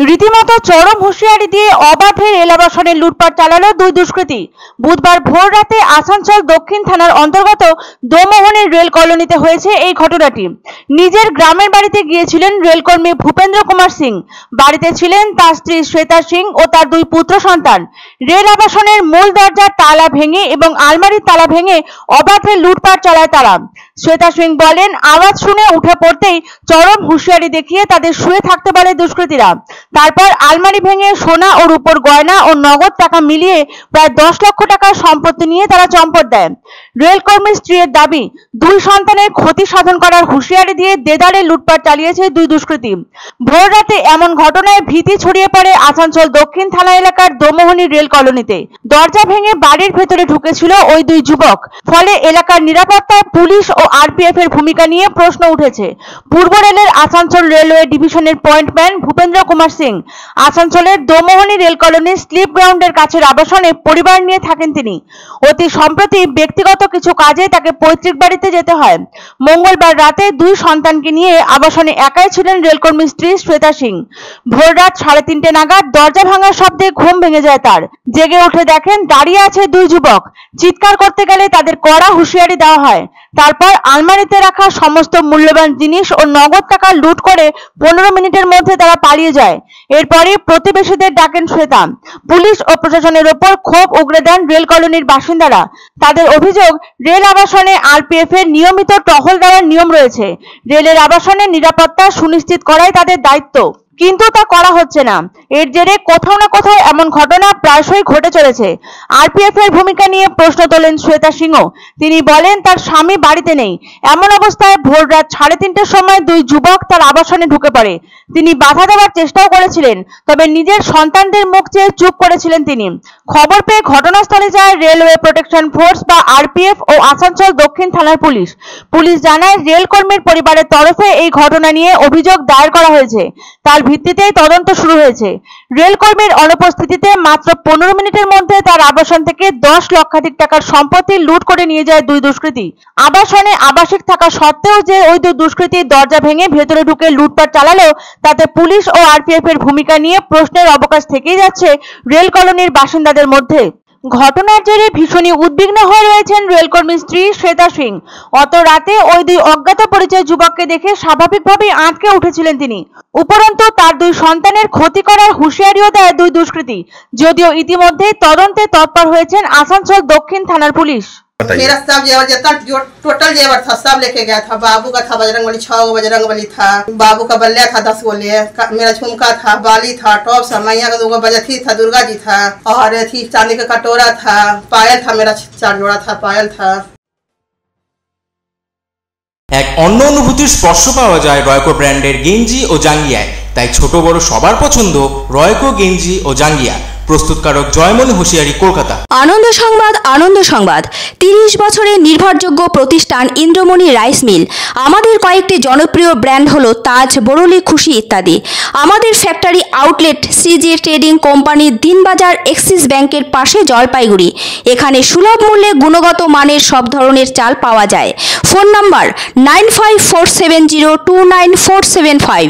রীতিমতো চরম হুঁশিয়ারি দিয়ে অবাধে রেল আবাসনে লুটপাট চালালো দুই দুষ্কৃতী। বুধবার ভোর রাতে আসানসোল দক্ষিণ থানার অন্তর্গত দোমোহনের রেল কলোনিতে হয়েছে এই ঘটনাটি। নিজের গ্রামের বাড়িতে গিয়েছিলেন রেলকর্মী ভূপেন্দ্র কুমার সিং। বাড়িতে ছিলেন তার স্ত্রী শ্বেতা সিং ও তার দুই পুত্র সন্তান। রেল আবাসনের মূল দরজার তালা ভেঙে এবং আলমারির তালা ভেঙে অবাধে লুটপাট চালায় তারা। শ্বেতা সিং বলেন, আওয়াজ শুনে উঠে পড়তেই চরম হুঁশিয়ারি দেখিয়ে তাদের শুয়ে থাকতে বলে দুষ্কৃতীরা। তারপর আলমারি ভেঙে সোনা ও রূপোর গয়না ও নগদ টাকা মিলিয়ে প্রায় 10 লক্ষ টাকার সম্পত্তি নিয়ে তারা চম্পট দেয়। রেলকর্মীর স্ত্রীর দাবি, দুই সন্তানের ক্ষতি সাধন করার হুঁশিয়ারি দিয়ে দেদারে লুটপাট চালিয়েছে দুই দুষ্কৃতী। ভোর রাতে এমন ঘটনায় ভীতি ছড়িয়ে পড়ে আসানসোল দক্ষিণ থানা এলাকার দোমোহনী রেল কলোনিতে। দরজা ভেঙে বাড়ির ভেতরে ঢুকেছিল ওই দুই যুবক। ফলে এলাকার নিরাপত্তায় পুলিশ ও আরপিএফ এর ভূমিকা নিয়ে প্রশ্ন উঠেছে। পূর্ব রেলের আসানসোল রেলওয়ে ডিভিশনের পয়েন্টম্যান ভূপেন্দ্র কুমার সিং আসানসোলের দোমোহনী রেল কলোনির স্লিপ গ্রাউন্ডের কাছের আবাসনে পরিবার নিয়ে থাকেন তিনি। অতি সম্প্রতি ব্যক্তিগত কিছু কাজে তাকে পৈতৃক বাড়িতে যেতে হয়। মঙ্গলবার রাতে দুই সন্তানকে নিয়ে আবাসনে একাই ছিলেন রেলকর্মী স্ত্রী শ্বেতা সিং। ভোর রাত 3:30 নাগাদ দরজা ভাঙার শব্দে ঘুম ভেঙে যায় তার। জেগে উঠে দেখেন দাঁড়িয়ে আছে দুই যুবক। চিৎকার করতে গেলে তাদের কড়া হুঁশিয়ারি দেওয়া হয়। তারপর আলমারিতে রাখা সমস্ত মূল্যবান জিনিস ও নগদ টাকা লুট করে 15 মিনিটের মধ্যে তারা পালিয়ে যায়। এরপরই প্রতিবেশীদের ডাকেন শ্বেতা। পুলিশ ও প্রশাসনের ওপর ক্ষোভ উগরে দেন রেল কলোনির বাসিন্দারা। তাদের অভিযোগ, রেল আবাসনে আরপিএফ এর নিয়মিত টহল দেওয়ার নিয়ম রয়েছে। রেলের আবাসনের নিরাপত্তা সুনিশ্চিত করাই তাদের দায়িত্ব, কিন্তু তা করা হচ্ছে না। এর জেরে কোথাও না কোথাও এমন ঘটনা প্রায়শই ঘটে চলেছে। আরপিএফ এর ভূমিকা নিয়ে প্রশ্ন তোলেন শ্বেতা সিংহ। তিনি বলেন, তার স্বামী বাড়িতে নেই। এমন অবস্থায় ভোর রাত 3:30টার সময় দুই যুবক তার আবাসনে ঢুকে পড়ে। তিনি বাধা দেওয়ার চেষ্টাও করেছিলেন, তবে নিজের সন্তানদের মুখ চেয়ে চুপ করেছিলেন তিনি। খবর পেয়ে ঘটনাস্থলে যায় রেলওয়ে প্রোটেকশন ফোর্স বা আরপিএফ ও আসানসোল দক্ষিণ থানার পুলিশ। পুলিশ জানায়, রেল কর্মীর পরিবারের তরফে এই ঘটনা নিয়ে অভিযোগ দায়ের করা হয়েছে। তার ভিত্তিতেই তদন্ত শুরু হয়েছে। রেলকর্মীর অনুপস্থিতিতে মাত্র 15 মিনিটের মধ্যে তার আবাসন থেকে 10 লক্ষাধিক টাকার সম্পত্তি লুট করে নিয়ে যায় দুই দুষ্কৃতী। আবাসনে আবাসিক থাকা সত্ত্বেও যে ওই দুই দুষ্কৃতী দরজা ভেঙে ভেতরে ঢুকে লুটপাট চালালো, তাতে পুলিশ ও আরপিএফ এর ভূমিকা নিয়ে প্রশ্নের অবকাশ থেকেই যাচ্ছে রেল কলোনির বাসিন্দাদের মধ্যে। ঘটনার জেরে ভীষণই উদ্বিগ্ন হয়ে রয়েছেন রেলকর্মীর স্ত্রী শ্বেতা সিং। অত রাতে ওই দুই অজ্ঞাত পরিচয় যুবককে দেখে স্বাভাবিকভাবেই আঁতকে উঠেছিলেন তিনি। উপরন্তু তার দুই সন্তানের ক্ষতি করার হুঁশিয়ারিও দেয় দুই দুষ্কৃতী। যদিও ইতিমধ্যেই তদন্তে তৎপর হয়েছেন আসানসোল দক্ষিণ থানার পুলিশ। मेरा सब जेवर जितना जो टोटल जेवर था सब लेके गया था। बाबू का था बजरंगबली 6 बजरंगबली था। बाबू का बल्ले था 10 गोले। मेरा झुमका था, बाली था, टॉप था, मैया का 2 बजथी था, दुर्गा जी था और थी चांदी का कटोरा था, पायल था, मेरा 4 जोड़ा था पायल था। এক অন্য অনুভূতির স্পর্শ পাওয়া যায় রয়কো ব্র্যান্ডের গেঞ্জি ও জাঙ্গিয়ায়। তাই ছোট বড় সবার পছন্দ রয়কো গেঞ্জি ও জাঙ্গিয়া। প্রস্তুতকারক জয়মনি হুঁশিয়ারি, কলকাতা। আনন্দ সংবাদ, আনন্দ সংবাদ। 30 বছরের নির্ভরযোগ্য প্রতিষ্ঠান ইন্দ্রমণি রাইস মিল। আমাদের কয়েকটি জনপ্রিয় ব্র্যান্ড হলো তাজ, বরলি, খুশি ইত্যাদি। আমাদের factory outlet CG trading company, Dinbazar, axis ব্যাংকের পাশে, জলপাইগুড়ি। এখানে সুলভ মূল্যে গুণগত মানের সব ধরনের চাল পাওয়া যায়। Phone number 9547029475।